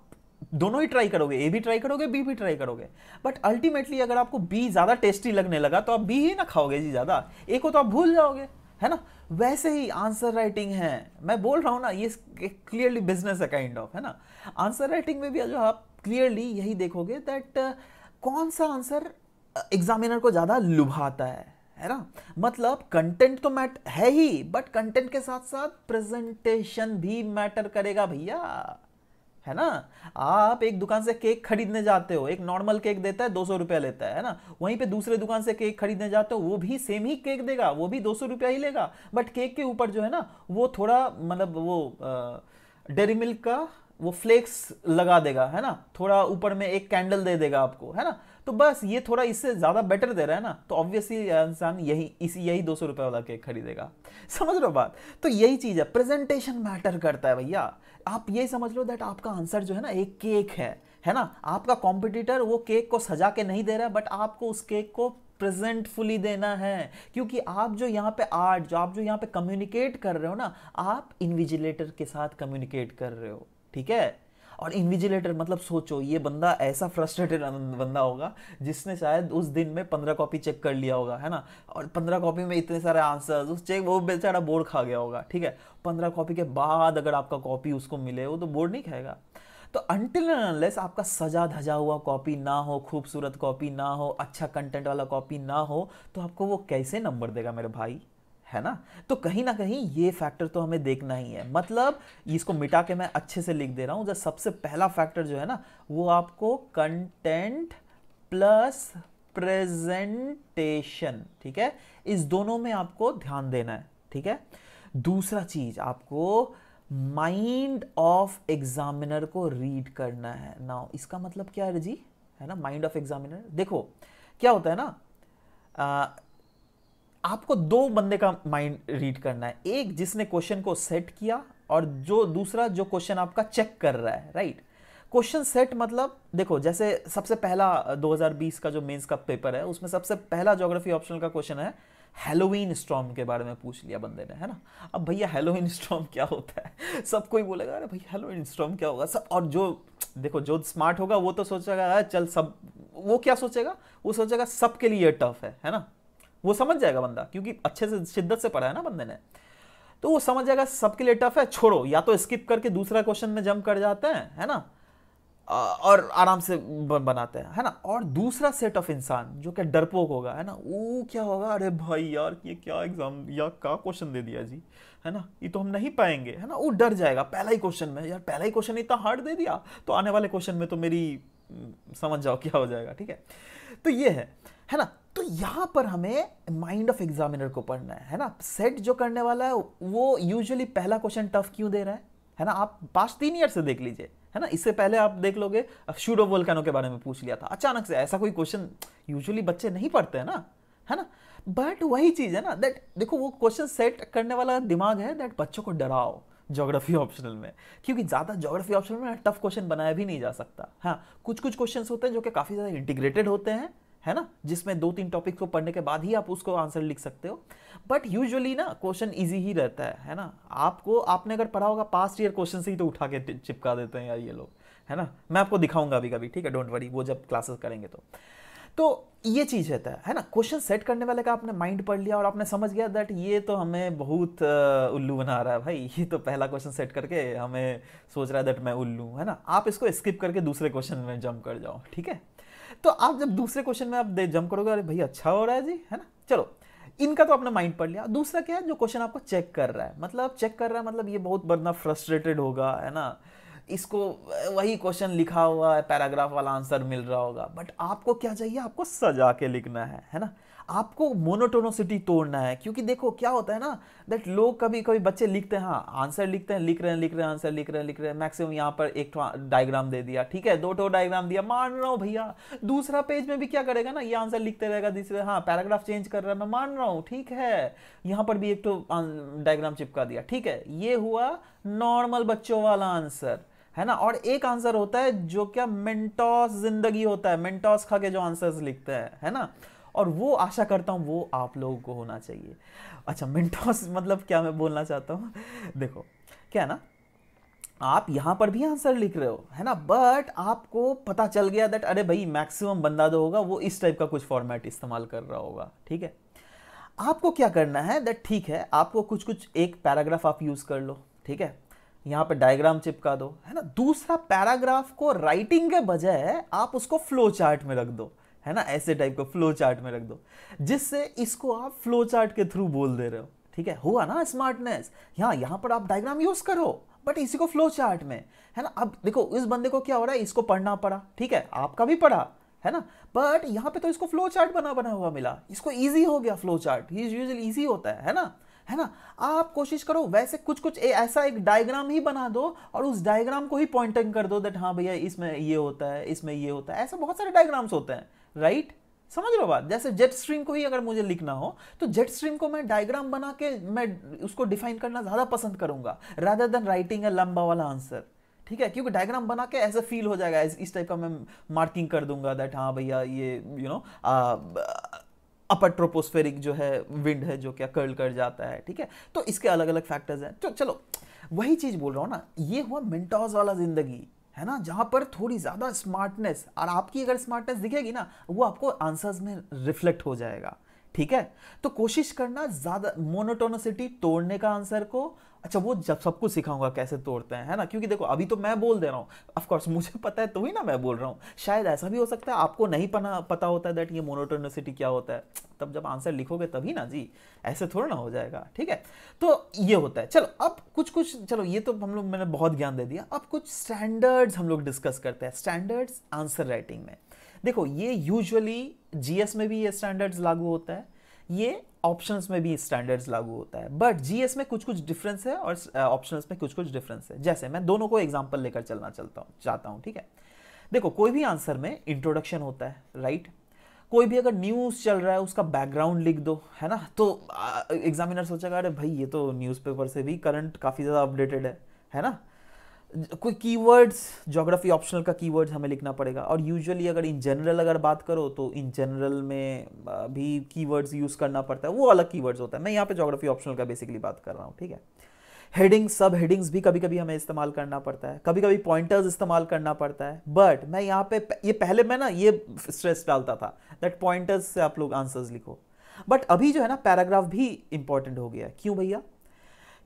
दोनों ही ट्राई करोगे, ए भी ट्राई करोगे, बी भी ट्राई करोगे, बट अल्टीमेटली अगर आपको बी ज्यादा टेस्टी लगने लगा तो आप बी ही ना खाओगे जी ज्यादा, ए को तो आप भूल जाओगे, है ना। वैसे ही आंसर राइटिंग है, मैं बोल रहा हूं ना, ये क्लियरली बिजनेस है काइंड ऑफ, है ना। आंसर राइटिंग में भी जो आप क्लियरली यही देखोगे दैट कौन सा आंसर एग्जामिनर को ज्यादा लुभाता है ना। मतलब कंटेंट तो मैट है ही, बट कंटेंट के साथ साथ प्रेजेंटेशन भी मैटर करेगा भैया, है ना। आप एक दुकान से केक खरीदने जाते हो, एक नॉर्मल केक देता है 200 रुपया लेता है ना। वहीं पे दूसरे दुकान से केक खरीदने जाते हो, वो भी सेम ही केक देगा, वो भी 200 रुपया ही लेगा, बट केक के ऊपर जो है ना वो थोड़ा मतलब वो डेयरी मिल्क का वो फ्लेक्स लगा देगा, है ना, थोड़ा ऊपर में एक कैंडल दे देगा आपको, है ना। तो बस ये थोड़ा इससे ज्यादा बेटर दे रहा है ना, तो ऑब्वियसली इंसान यही 200 रुपए वाला केक खरीदेगा। समझ लो बात। तो यही चीज है, प्रेजेंटेशन मैटर करता है भैया। आप ये समझ लो दैट आपका आंसर जो है ना एक केक है ना। आपका कॉम्पिटिटर वो केक को सजा के नहीं दे रहा है, बट आपको उस केक को प्रेजेंटफुली देना है। क्योंकि आप जो यहाँ पे आर्ट, जो आप जो यहाँ पे कम्युनिकेट कर रहे हो ना, आप इन्विजिलेटर के साथ कम्युनिकेट कर रहे हो, ठीक है। और इन्विजिलेटर मतलब सोचो, ये बंदा ऐसा फ्रस्ट्रेटेड बंदा होगा जिसने शायद उस दिन में 15 कॉपी चेक कर लिया होगा, है ना। और 15 कॉपी में इतने सारे आंसर्स, उस चेक वो बेचारा बोर्ड खा गया होगा, ठीक है। 15 कॉपी के बाद अगर आपका कॉपी उसको मिले, वो तो बोर्ड नहीं खाएगा। तो अनटिल एंड अनलेस आपका सजा धजा हुआ कॉपी ना हो, खूबसूरत कॉपी ना हो, अच्छा कंटेंट वाला कॉपी ना हो, तो आपको वो कैसे नंबर देगा मेरे भाई, है ना। तो कहीं ना कहीं ये फैक्टर तो हमें देखना ही है। मतलब इसको मिटा के मैं अच्छे से लिख दे रहा हूं, जो सबसे पहला फैक्टर जो है ना, वो आपको कंटेंट प्लस प्रेजेंटेशन, ठीक है, इस दोनों में आपको ध्यान देना है, ठीक है। दूसरा चीज, आपको माइंड ऑफ एग्जामिनर को रीड करना है। नाउ इसका मतलब क्या है जी, है ना, माइंड ऑफ एग्जामिनर। देखो क्या होता है ना, आपको दो बंदे का माइंड रीड करना है, एक जिसने क्वेश्चन को सेट किया और जो दूसरा जो क्वेश्चन आपका चेक कर रहा है, राइट। क्वेश्चन सेट मतलब देखो, जैसे सबसे पहला 2020 का जो मेंस का पेपर है, उसमें सबसे पहला ज्योग्राफी ऑप्शनल का क्वेश्चन है हैलोवीन स्टॉर्म के बारे में पूछ लिया बंदे ने, है ना। अब भैया हैलोवीन स्टॉर्म क्या होता है, सब कोई बोलेगा अरे भैया हैलोवीन स्टॉर्म क्या होगा सब। और जो देखो जो स्मार्ट होगा वो तो सोचेगा चल सब, वो क्या सोचेगा, वो सोचेगा सबके लिए टफ है ना। वो समझ जाएगा बंदा, क्योंकि अच्छे से शिद्दत से पढ़ा है ना बंदे ने, तो वो समझ जाएगा सबके लिए टफ है, छोड़ो, या तो स्किप करके दूसरा क्वेश्चन में जंप कर जाते हैं, है ना, और आराम से बनाते हैं, है ना। और दूसरा सेट ऑफ इंसान जो क्या डरपोक होगा, है ना, वो क्या होगा, अरे भाई यार ये क्या एग्जाम या क्या क्वेश्चन दे दिया जी, है ना, ये तो हम नहीं पाएंगे, है ना। वो डर जाएगा पहला ही क्वेश्चन में, यार पहला ही क्वेश्चन इतना हार्ड दे दिया, तो आने वाले क्वेश्चन में तो मेरी समझ जाओ क्या हो जाएगा, ठीक है। तो ये है ना। तो यहां पर हमें माइंड ऑफ एग्जामिनर को पढ़ना है ना। सेट जो करने वाला है वो यूजुअली पहला क्वेश्चन टफ क्यों दे रहा है ना। आप पास्ट 3 ईयर से देख लीजिए, है ना। इससे पहले आप देख लोगे, शूडो वोल्केनो के बारे में पूछ लिया था अचानक से, ऐसा कोई क्वेश्चन यूजुअली बच्चे नहीं पढ़ते हैं ना, है ना। बट वही चीज है ना, दैट देखो वो क्वेश्चन सेट करने वाला दिमाग है, दैट बच्चों को डराओ ज्योग्राफी ऑप्शनल में, क्योंकि ज्यादा ज्योग्राफी ऑप्शनल में टफ क्वेश्चन बनाया भी नहीं जा सकता। हाँ, कुछ कुछ क्वेश्चंस होते हैं जो कि काफी ज्यादा इंटीग्रेटेड होते हैं, है ना, जिसमें 2-3 टॉपिक को पढ़ने के बाद ही आप उसको आंसर लिख सकते हो। बट यूजुअली ना क्वेश्चन इजी ही रहता है ना। आपने अगर पढ़ा होगा पास्ट ईयर क्वेश्चन से ही तो उठा के चिपका देते हैं यार ये लोग, है ना। मैं आपको दिखाऊंगा अभी कभी, ठीक है, डोंट वरी, वो जब क्लासेस करेंगे तो ये चीज रहता है ना। क्वेश्चन सेट करने वाले का आपने माइंड पढ़ लिया और आपने समझ गया दैट ये तो हमें बहुत उल्लू बना रहा है भाई, ये तो पहला क्वेश्चन सेट करके हमें सोच रहा है दैट मैं उल्लू, है ना। आप इसको स्किप करके दूसरे क्वेश्चन में जंप कर जाओ, ठीक है। तो आप जब दूसरे क्वेश्चन में आप जंप करोगे, अरे भाई अच्छा हो रहा है जी, है ना। चलो, इनका तो आपने माइंड पढ़ लिया। दूसरा क्या है, जो क्वेश्चन आपको चेक कर रहा है, मतलब ये बहुत बंदा फ्रस्ट्रेटेड होगा, है ना, इसको वही क्वेश्चन लिखा हुआ है, पैराग्राफ वाला आंसर मिल रहा होगा, बट आपको क्या चाहिए, आपको सजा के लिखना है ना। आपको मोनोटोनोसिटी तोड़ना है, क्योंकि देखो क्या होता है ना, दैट लोग कभी कभी बच्चे लिखते हैं, हाँ आंसर लिखते हैं, लिख रहे हैं आंसर लिख रहे हैं, मैक्सिमम यहाँ पर एक डायग्राम दे दिया, ठीक है, 2 डायग्राम दिया, मान रहा हूँ भैया, दूसरा पेज में भी क्या करेगा ना, ये आंसर लिखते रहेगा, दूसरे हाँ पैराग्राफ चेंज कर रहा है, मैं मान रहा हूँ, ठीक है, यहाँ पर भी एक तो डायग्राम चिपका दिया, ठीक है। ये हुआ नॉर्मल बच्चों वाला आंसर, है ना। और एक आंसर होता है जो क्या मेंटोस जिंदगी होता है, मेंटोस खा के जो आंसर्स लिखते हैं, है ना, और वो आशा करता हूं वो आप लोगों को होना चाहिए। अच्छा, मेंटोस मतलब क्या मैं बोलना चाहता हूं, देखो क्या है ना, आप यहां पर भी आंसर लिख रहे हो, है ना, बट आपको पता चल गया दैट अरे भाई मैक्सिमम बंदा जो होगा वो इस टाइप का कुछ फॉर्मेट इस्तेमाल कर रहा होगा, ठीक है। आपको क्या करना है दैट, ठीक है, आपको कुछ एक पैराग्राफ आप यूज कर लो, ठीक है, यहां पे डायग्राम चिपका दो, है ना। दूसरा पैराग्राफ को राइटिंग के बजाय आप उसको फ्लो चार्ट में रख दो, है ना, ऐसे टाइप को फ्लो चार्ट में रख दो, जिससे इसको आप फ्लो चार्ट के थ्रू बोल दे रहे हो, ठीक है। हुआ ना स्मार्टनेस। यहां पर आप डायग्राम यूज करो बट इसी को फ्लो चार्ट में, है ना। अब देखो इस बंदे को क्या हो रहा है, इसको पढ़ना पड़ा, ठीक है, आपका भी पढ़ा, है ना, बट यहां पे तो इसको फ्लो चार्ट बना हुआ मिला, इसको इजी हो गया फ्लो चार्ट, यूजुअली इजी होता है ना, है ना। आप कोशिश करो वैसे कुछ ऐसा एक डायग्राम ही बना दो और उस डायग्राम को ही पॉइंटिंग कर दो दैट हाँ भैया इसमें ये होता है, इसमें ये होता है, ऐसे बहुत सारे डायग्राम्स होते हैं, राइट। समझ लो बात। जैसे जेट स्ट्रीम को ही अगर मुझे लिखना हो तो जेट स्ट्रीम को मैं डायग्राम बना के मैं उसको डिफाइन करना ज्यादा पसंद करूंगा रादर देन राइटिंग अ लंबा वाला आंसर, ठीक है, क्योंकि डायग्राम बना के ऐसा फील हो जाएगा, इस टाइप का मैं मार्किंग कर दूंगा दैट हाँ भैया ये अपर ट्रोपोस्फेरिक जो है विंड है जो क्या कर्ल कर जाता है, ठीक है। तो इसके अलग अलग फैक्टर्स हैं। तो चलो वही चीज बोल रहा हूं ना, ये हुआ मेंटोस वाला जिंदगी, है ना, जहां पर थोड़ी ज्यादा स्मार्टनेस, और आपकी अगर स्मार्टनेस दिखेगी ना वो आपको आंसर्स में रिफ्लेक्ट हो जाएगा, ठीक है। तो कोशिश करना ज्यादा मोनोटोनिसिटी तोड़ने का आंसर को। अच्छा, वो जब सब कुछ सिखाऊंगा कैसे तोड़ते हैं, है ना, क्योंकि देखो अभी तो मैं बोल दे रहा हूँ, ऑफ कोर्स मुझे पता है तो ही ना मैं बोल रहा हूँ। शायद ऐसा भी हो सकता है आपको नहीं पता होता है दैट ये मोनोटोनिसिटी क्या होता है, तब जब आंसर लिखोगे तभी ना जी, ऐसे थोड़ा ना हो जाएगा, ठीक है। तो ये होता है। चलो अब कुछ चलो ये तो हम लोग, मैंने बहुत ज्ञान दे दिया, अब कुछ स्टैंडर्ड्स हम लोग डिस्कस करते हैं। स्टैंडर्ड्स आंसर राइटिंग में, देखो ये यूजुअली जीएस में भी ये स्टैंडर्ड्स लागू होता है, ये ऑप्शंस में भी स्टैंडर्ड्स लागू होता है, बट जीएस में कुछ डिफरेंस है और ऑप्शंस में कुछ डिफरेंस है। जैसे मैं दोनों को एग्जांपल लेकर चलना चाहता हूं, ठीक है। देखो कोई भी आंसर में इंट्रोडक्शन होता है, राइट। कोई भी अगर न्यूज चल रहा है उसका बैकग्राउंड लिख दो, है ना, तो एग्जामिनर सोचेगा अरे भाई ये तो न्यूज़पेपर से भी करंट काफी ज्यादा अपडेटेड है ना। कोई कीवर्ड्स, ज्योग्राफी ऑप्शनल का कीवर्ड्स हमें लिखना पड़ेगा, और यूजुअली अगर इन जनरल अगर बात करो तो इन जनरल में भी कीवर्ड्स यूज करना पड़ता है, वो अलग कीवर्ड्स होता है। मैं यहाँ पे ज्योग्राफी ऑप्शनल का बेसिकली बात कर रहा हूँ, ठीक है। हेडिंग्स, सब हेडिंग्स भी कभी कभी हमें इस्तेमाल करना पड़ता है, कभी कभी पॉइंटर्स इस्तेमाल करना पड़ता है, बट मैं यहाँ पे ये पहले मैं ना ये स्ट्रेस डालता था दैट पॉइंटर्स से आप लोग आंसर्स लिखो, बट अभी जो है ना पैराग्राफ भी इंपॉर्टेंट हो गया है। क्यों भैया?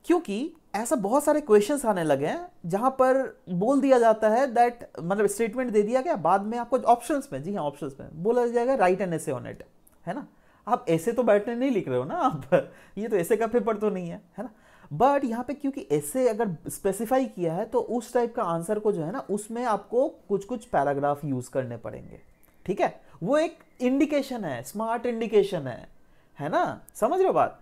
क्योंकि ऐसा बहुत सारे क्वेश्चंस आने लगे हैं जहां पर बोल दिया जाता है दैट, मतलब स्टेटमेंट दे दिया गया, बाद में आपको ऑप्शंस में, जी हाँ ऑप्शंस में बोला जाएगा right an essay on it, है ना। आप ऐसे तो बैठने नहीं लिख रहे हो ना आप, ये तो ऐसे का पेपर तो नहीं है ना। बट यहाँ पे क्योंकि ऐसे अगर स्पेसिफाई किया है तो उस टाइप का आंसर को जो है ना उसमें आपको कुछ पैराग्राफ यूज करने पड़ेंगे, ठीक है। वो एक इंडिकेशन है, स्मार्ट इंडिकेशन है ना, समझ रहे हो बात।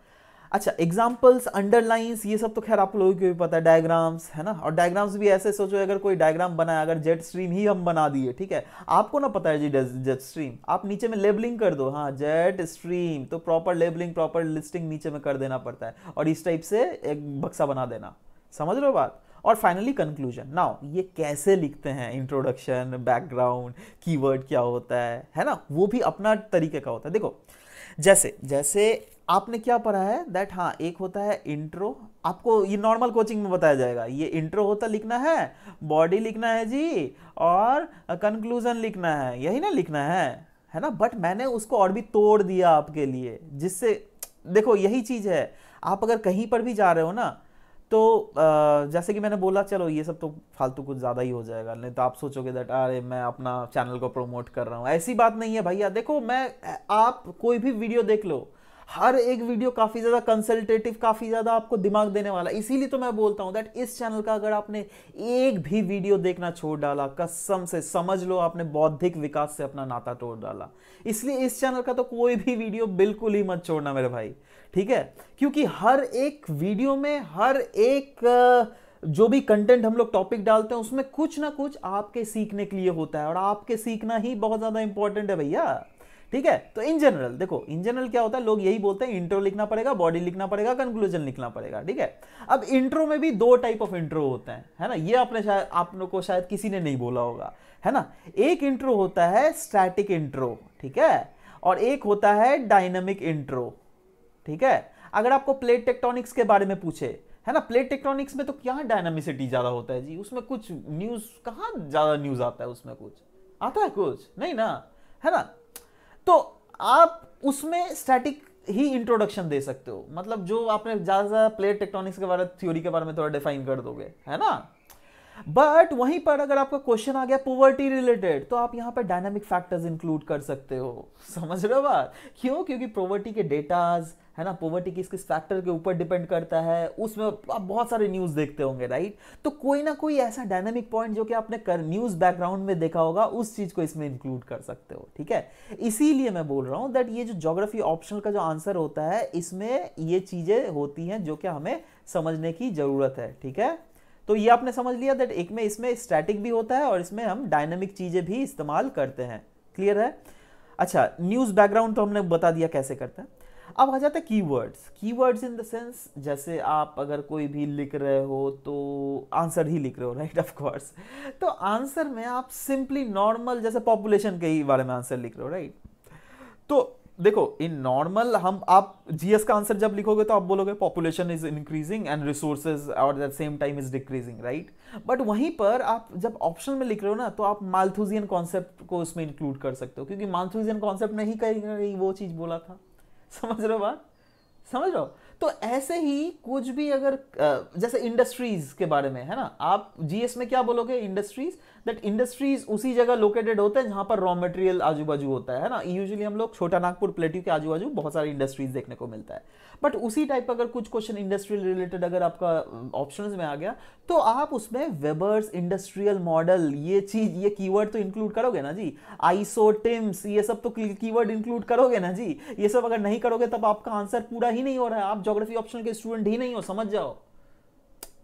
अच्छा, एग्जाम्पल्स, अंडरलाइंस, ये सब तो खैर आप लोगों को भी पता है, डायग्राम्स, है ना। और डायग्राम्स भी ऐसे सोचो, अगर कोई डायग्राम बनाया, अगर जेट स्ट्रीम ही हम बना दिए, ठीक है, आपको ना पता है जी जेट स्ट्रीम, आप नीचे में लेबलिंग कर दो, हाँ जेट स्ट्रीम, तो प्रॉपर लेबलिंग, प्रॉपर लिस्टिंग नीचे में कर देना पड़ता है, और इस टाइप से एक बक्सा बना देना, समझ रहे हो बात। और फाइनली कंक्लूजन। नाउ ये कैसे लिखते हैं, इंट्रोडक्शन, बैकग्राउंड, कीवर्ड क्या होता है ना, वो भी अपना तरीके का होता है। देखो जैसे जैसे आपने क्या पढ़ा है दैट, हाँ एक होता है इंट्रो, आपको ये नॉर्मल कोचिंग में बताया जाएगा, ये इंट्रो होता लिखना है, बॉडी लिखना है जी, और कंक्लूजन लिखना है, यही ना लिखना है ना। बट मैंने उसको और भी तोड़ दिया आपके लिए, जिससे देखो यही चीज है, आप अगर कहीं पर भी जा रहे हो ना, तो जैसे कि मैंने बोला, चलो ये सब तो फालतू कुछ ज़्यादा ही हो जाएगा, नहीं तो आप सोचोगे दैट अरे मैं अपना चैनल को प्रमोट कर रहा हूँ, ऐसी बात नहीं है भैया। देखो आप कोई भी वीडियो देख लो, हर एक वीडियो काफ़ी ज़्यादा कंसल्टेटिव, काफ़ी ज़्यादा आपको दिमाग देने वाला, इसीलिए तो मैं बोलता हूँ दैट इस चैनल का अगर आपने एक भी वीडियो देखना छोड़ डाला, कसम से समझ लो आपने बौद्धिक विकास से अपना नाता तोड़ डाला। इसलिए इस चैनल का तो कोई भी वीडियो बिल्कुल ही मत छोड़ना मेरे भाई, ठीक है, क्योंकि हर एक वीडियो में, हर एक जो भी कंटेंट हम लोग टॉपिक डालते हैं, उसमें कुछ ना कुछ आपके सीखने के लिए होता है, और आपके सीखना ही बहुत ज़्यादा इंपॉर्टेंट है भैया, ठीक है। तो इन जनरल देखो, इन जनरल क्या होता है, लोग यही बोलते हैं इंट्रो लिखना पड़ेगा, बॉडी लिखना पड़ेगा, कंक्लूजन लिखना पड़ेगा, ठीक है। अब इंट्रो में भी दो टाइप ऑफ इंट्रो होते हैं, है ना, ये आपने शायद, आप लोग को शायद किसी ने नहीं बोला होगा, है ना। एक इंट्रो होता है स्टैटिक इंट्रो, ठीक है, और एक होता है डायनामिक इंट्रो, ठीक है। अगर आपको प्लेट टेक्टोनिक्स के बारे में पूछे, है ना, प्लेट टेक्टोनिक्स में तो क्या डायनामिसिटी ज्यादा होता है जी, उसमें कुछ न्यूज, कहाँ ज्यादा न्यूज आता है, उसमें कुछ आता है, कुछ नहीं ना, है ना। तो आप उसमें स्टैटिक ही इंट्रोडक्शन दे सकते हो, मतलब जो आपने ज्यादा प्लेट टेक्टोनिक्स के बारे, थ्योरी के बारे में थोड़ा डिफाइन कर दोगे, है ना। बट वहीं पर अगर आपका क्वेश्चन आ गया पॉवर्टी रिलेटेड, तो आप यहां पर डायनामिक फैक्टर्स इंक्लूड कर सकते हो, समझ रहे हो बात, क्यों, क्योंकि पॉवर्टी के डेटाज, है ना, पॉवर्टी किस किस फैक्टर के ऊपर डिपेंड करता है, उसमें आप बहुत सारे न्यूज देखते होंगे, राइट। तो कोई ना कोई ऐसा डायनामिक पॉइंट जो कि आपने न्यूज बैकग्राउंड में देखा होगा, उस चीज को इसमें इंक्लूड कर सकते हो, ठीक है। इसीलिए मैं बोल रहा हूं दैट ये जो ज्योग्राफी ऑप्शनल का जो आंसर होता है, इसमें ये चीजें होती हैं जो कि हमें समझने की जरूरत है, ठीक है। तो ये आपने समझ लिया दैट एक में इसमें स्टैटिक भी होता है, और इसमें हम डायनामिक चीजें भी इस्तेमाल करते हैं, क्लियर है। अच्छा, न्यूज बैकग्राउंड तो हमने बता दिया कैसे करते हैं। अब आ जाते हैं keywords. Keywords in the sense, जैसे आप अगर कोई भी लिख रहे हो तो आंसर ही लिख रहे हो, राइट, ऑफ कोर्स। तो आंसर में आप सिंपली नॉर्मल, जैसे पॉपुलेशन के ही बारे में आंसर लिख रहे हो, राइट। तो देखो इन नॉर्मल, हम आप जीएस का आंसर जब लिखोगे तो आप बोलोगे population is increasing and resources और at the same time is decreasing, right. But वहीं पर आप जब ऑप्शन में लिख रहे हो ना, तो आप माल्थुसियन कॉन्सेप्ट को उसमें इंक्लूड कर सकते हो, क्योंकि माल्थुसियन कॉन्सेप्ट ने ही कहीं वो चीज बोला था, समझ रहे हो बात, समझ रहे हो। तो ऐसे ही कुछ भी अगर जैसे इंडस्ट्रीज के बारे में, है ना, आप जीएस में क्या बोलोगे, इंडस्ट्रीज, दैट इंडस्ट्रीज उसी जगह लोकेटेड होते हैं जहां पर रॉ मटेरियल आजू बाजू होता है ना। यूजुअली हम लोग छोटा नागपुर प्लेट्यू के आजू बाजू बहुत सारी इंडस्ट्रीज देखने को मिलता है। बट उसी टाइप अगर कुछ क्वेश्चन इंडस्ट्रियल रिलेटेड अगर आपका ऑप्शंस में आ गया, तो आप उसमें वेबर्स इंडस्ट्रियल मॉडल, ये चीज, ये कीवर्ड तो इंक्लूड करोगे ना जी, आइसोटिम्स, ये सब तो कीवर्ड इंक्लूड करोगे ना जी। ये सब अगर नहीं करोगे तब आपका आंसर पूरा ही नहीं हो रहा है, आप ज्योग्राफी ऑप्शनल के स्टूडेंट ही नहीं हो, समझ जाओ।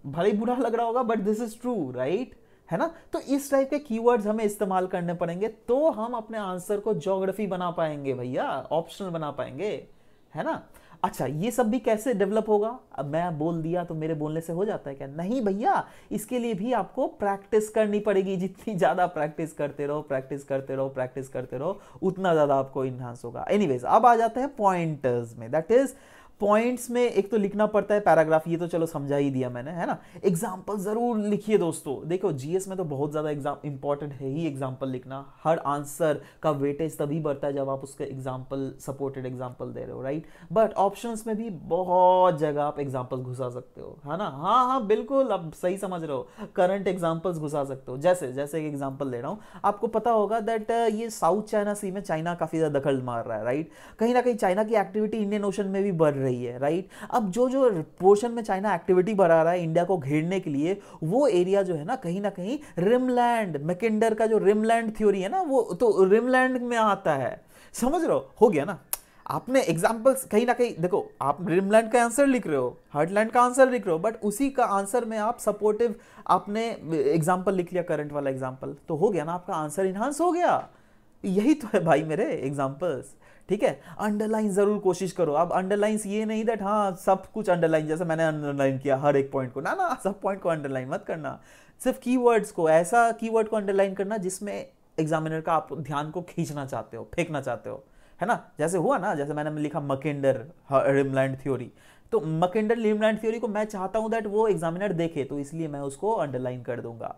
भले ही बुरा लग रहा होगा but this is true, right, है ना। तो इस टाइप के कीवर्ड्स हमें इस्तेमाल करने पड़ेंगे, तो हम अपने आंसर को ज्योग्राफी बना पाएंगे भैया, ऑप्शनल बना पाएंगे, है ना। अच्छा, ये सब भी कैसे डेवलप होगा, अब मैं बोल दिया तो मेरे बोलने से हो जाता है क्या, नहीं भैया, इसके लिए भी आपको प्रैक्टिस करनी पड़ेगी। जितनी ज्यादा प्रैक्टिस करते रहो, प्रैक्टिस करते रहो, प्रैक्टिस करते रहो, उतना ज्यादा आपको इन्हांस होगा। एनीवेज, अब आ जाते हैं पॉइंटर्स में, दैट इज पॉइंट्स में एक तो लिखना पड़ता है पैराग्राफ, ये तो चलो समझा ही दिया मैंने, है ना। एग्जाम्पल जरूर लिखिए दोस्तों, देखो जीएस में तो बहुत ज्यादा इंपॉर्टेंट है ही एग्जाम्पल लिखना। हर आंसर का वेटेज तभी बढ़ता है जब आप उसके एग्जाम्पल, सपोर्टेड एग्जाम्पल दे रहे हो, राइट। बट ऑप्शंस में भी बहुत जगह आप एग्जाम्पल घुसा सकते हो, है ना। हाँ हाँ बिल्कुल, आप सही समझ रहे हो, करंट एग्जाम्पल्स घुसा सकते हो। जैसे जैसे एक एग्जाम्पल ले रहा हूँ, आपको पता होगा दैट ये साउथ चाइना सी में चाइना काफी ज्यादा दखल मार रहा है, राइट। कहीं ना कहीं चाइना की एक्टिविटी इंडियन ओशन में भी बढ़ रही है, राइट। अब जो जो पोर्शन में चाइना एक्टिविटी बढ़ा रहा है इंडिया को घेरने के लिए, वो एरिया जो है ना कहीं रिमलैंड, मैकेंडर का जो रिमलैंड थ्योरी है ना, वो तो रिमलैंड में आता है, समझ रहे हो गया ना। आपने एग्जांपल्स कहीं ना कहीं देखो, आप रिमलैंड का आंसर लिख रहे हो, हार्टलैंड का आंसर लिख रहे हो, बट उसी का आंसर में आप सपोर्टिव आपने एग्जांपल लिख लिया, करंट वाला एग्जांपल, तो हो गया ना, आपका आंसर इनहांस हो गया, यही तो है भाई मेरे एग्जांपल्स, ठीक है। अंडरलाइन जरूर कोशिश करो। अब अंडरलाइंस ये नहीं दैट हाँ सब कुछ अंडरलाइन, जैसे मैंने अंडरलाइन किया हर एक पॉइंट को, ना ना, सब पॉइंट को अंडरलाइन मत करना। सिर्फ कीवर्ड्स को, ऐसा कीवर्ड को अंडरलाइन करना जिसमें एग्जामिनर का आप ध्यान को खींचना चाहते हो, फेंकना चाहते हो, है ना। जैसे हुआ ना, जैसे मैंने लिखा मकिंडर रिमलैंड थ्योरी, तो मकिंडर रिमलैंड थ्योरी को मैं चाहता हूं दैट वो एग्जामिनर देखे, तो इसलिए मैं उसको अंडरलाइन कर दूंगा,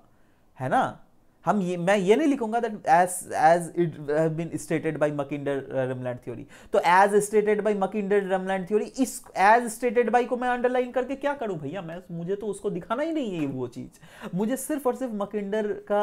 है ना। मैं ये नहीं लिखूंगा that as it have been stated by Mackinder rimland theory, तो as stated by Mackinder rimland theory, इस एज स्टेटेड बाय को मैं अंडरलाइन करके क्या करूं भैया, मुझे तो उसको दिखाना ही नहीं है वो चीज, मुझे सिर्फ और सिर्फ मकिंडर का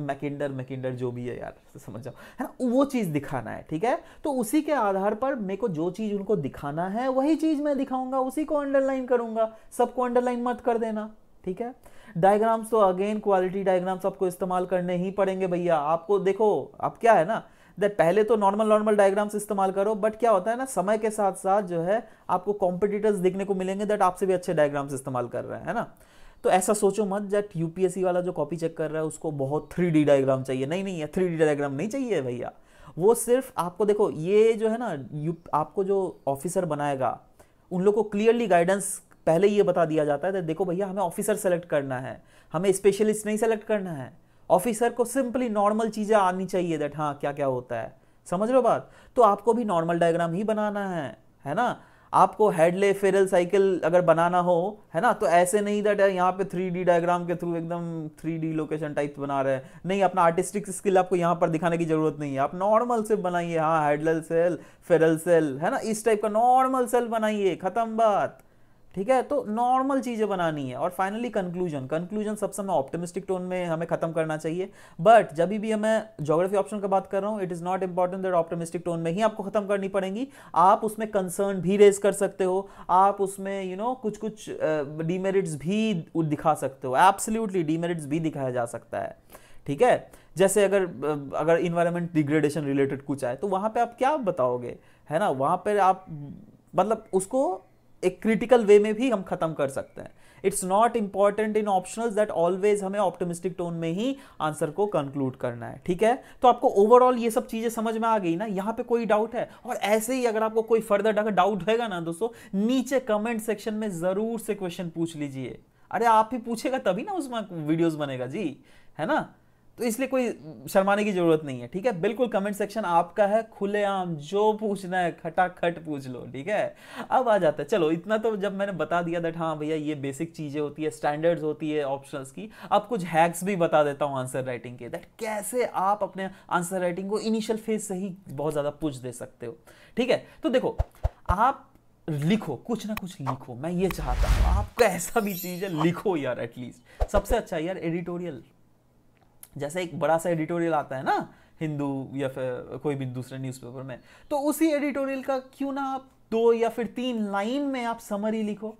मैकिंडर जो भी है यार, समझ जाओ, है ना, वो चीज दिखाना है, ठीक है। तो उसी के आधार पर मेरे को जो चीज उनको दिखाना है वही चीज मैं दिखाऊंगा, उसी को अंडरलाइन करूंगा, सबको अंडरलाइन मत कर देना, ठीक है। डायग्राम्स तो अगेन क्वालिटी डायग्राम्स आपको इस्तेमाल करने ही पड़ेंगे भैया। आपको देखो अब क्या है ना, दैट पहले तो नॉर्मल डायग्राम्स इस्तेमाल करो, बट क्या होता है ना, समय के साथ साथ जो है आपको कॉम्पिटिटर्स दिखने को मिलेंगे दैट आपसे भी अच्छे डायग्राम्स इस्तेमाल कर रहे हैं, है ना। तो ऐसा सोचो मत दैट यूपीएससी वाला जो कॉपी चेक कर रहा है उसको बहुत 3D डायग्राम चाहिए, नहीं नहीं, 3D डायग्राम नहीं चाहिए भैया। वो सिर्फ आपको देखो, ये जो है ना, आपको जो ऑफिसर बनाएगा उन लोग को क्लियरली गाइडेंस पहले ये बता दिया जाता है कि देखो भैया हमें ऑफिसर सेलेक्ट करना है, हमें स्पेशलिस्ट नहीं सेलेक्ट करना है, ऑफिसर को सिंपली नॉर्मल चीजें आनी चाहिए दैट हाँ क्या क्या होता है, समझ रहे हो बात। तो आपको भी नॉर्मल डायग्राम ही बनाना है ना। आपको हेडले फेरल साइकिल अगर बनाना हो, है ना, तो ऐसे नहीं दैट यहाँ पे 3D डायग्राम के थ्रू एकदम 3D लोकेशन टाइप बना रहे हैं, नहीं, अपना आर्टिस्टिक स्किल आपको यहाँ पर दिखाने की जरूरत नहीं है, आप नॉर्मल से बनाइए, हाँ हेडल सेल फेरल सेल, है ना, इस टाइप का नॉर्मल सेल बनाइए, खत्म बात, ठीक है। तो नॉर्मल चीजें बनानी है। और फाइनली कंक्लूजन सब समय ऑप्टिमिस्टिक टोन में हमें खत्म करना चाहिए, बट जब भी हमें ज्योग्राफी ऑप्शन की बात कर रहा हूं, it is not important that optimistic tone में ही आपको खत्म करनी पड़ेंगी, आप उसमें कंसर्न भी रेज कर सकते हो, आप उसमें कुछ डीमेरिट्स भी दिखा सकते हो, एब्सोल्युटली डीमेरिट्स भी दिखाया जा सकता है, ठीक है। जैसे अगर इन्वायरमेंट डिग्रेडेशन रिलेटेड कुछ आए तो वहां पे आप क्या बताओगे, है ना, वहां पर आप मतलब उसको एक क्रिटिकल वे में भी हम खत्म कर सकते हैं। It's not important in optionals that always हमें ऑप्टिमिस्टिक टोन में ही आंसर को कंक्लूड करना है, ठीक है। तो आपको ओवरऑल ये सब चीजें समझ में आ गई ना, यहां पे कोई डाउट है। और ऐसे ही अगर आपको कोई फर्दर अगर डाउट रहेगा ना दोस्तों, नीचे कमेंट सेक्शन में जरूर से क्वेश्चन पूछ लीजिए। अरे आप ही पूछेगा तभी ना उसमें वीडियोस बनेगा जी, है ना। तो इसलिए कोई शर्माने की जरूरत नहीं है, ठीक है। बिल्कुल कमेंट सेक्शन आपका है, खुलेआम जो पूछना है खटाखट पूछ लो, ठीक है। अब आ जाता है, चलो इतना तो जब मैंने बता दिया दैट हाँ भैया ये बेसिक चीजें होती है, स्टैंडर्ड्स होती है ऑप्शंस की, अब कुछ हैक्स भी बता देता हूँ आंसर राइटिंग के, दैट कैसे आप अपने आंसर राइटिंग को इनिशियल फेज से ही बहुत ज्यादा पुश दे सकते हो, ठीक है। तो देखो, आप लिखो, कुछ ना कुछ लिखो, मैं ये चाहता हूँ आप कैसा भी चीज है लिखो यार, एटलीस्ट सबसे अच्छा यार एडिटोरियल, जैसे एक बड़ा सा एडिटोरियल आता है ना हिंदू या फिर कोई भी दूसरे न्यूज़पेपर में, तो उसी एडिटोरियल का क्यों ना आप 2 या फिर 3 लाइन में आप समरी लिखो,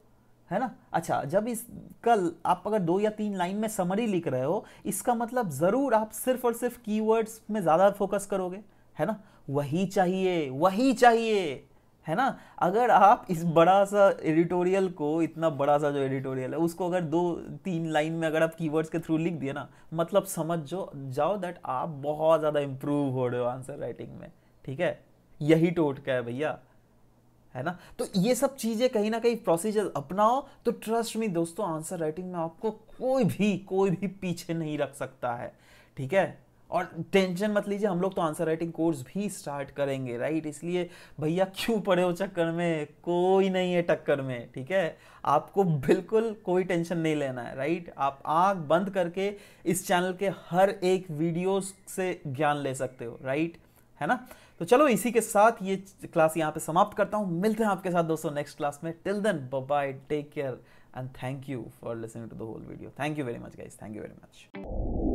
है ना। अच्छा, जब इस कल आप अगर 2 या 3 लाइन में समरी लिख रहे हो, इसका मतलब जरूर आप सिर्फ और सिर्फ कीवर्ड्स में ज्यादा फोकस करोगे, है ना। वही चाहिए, है ना। अगर आप इस बड़ा सा एडिटोरियल को, इतना बड़ा सा जो एडिटोरियल है उसको अगर 2-3 लाइन में अगर आप कीवर्ड्स के थ्रू लिख दिए ना, मतलब समझ जाओ दैट आप बहुत ज्यादा इंप्रूव हो रहे हो आंसर राइटिंग में, ठीक है। यही टोटका है भैया, है ना। तो ये सब चीजें कहीं ना कहीं प्रोसीजर अपनाओ तो ट्रस्ट मी दोस्तों, आंसर राइटिंग में आपको कोई भी पीछे नहीं रख सकता है, ठीक है। और टेंशन मत लीजिए, हम लोग तो आंसर राइटिंग कोर्स भी स्टार्ट करेंगे, राइट। इसलिए भैया क्यों पड़े हो चक्कर में, कोई नहीं है टक्कर में, ठीक है। आपको बिल्कुल कोई टेंशन नहीं लेना है, राइट। आप आंख बंद करके इस चैनल के हर एक वीडियो से ज्ञान ले सकते हो, राइट, है ना। तो चलो इसी के साथ ये क्लास यहाँ पे समाप्त करता हूँ, मिलते हैं आपके साथ दोस्तों नेक्स्ट क्लास में। Till then bye bye, take care and thank you for listening to the whole video. Thank you very much guys, thank you very much.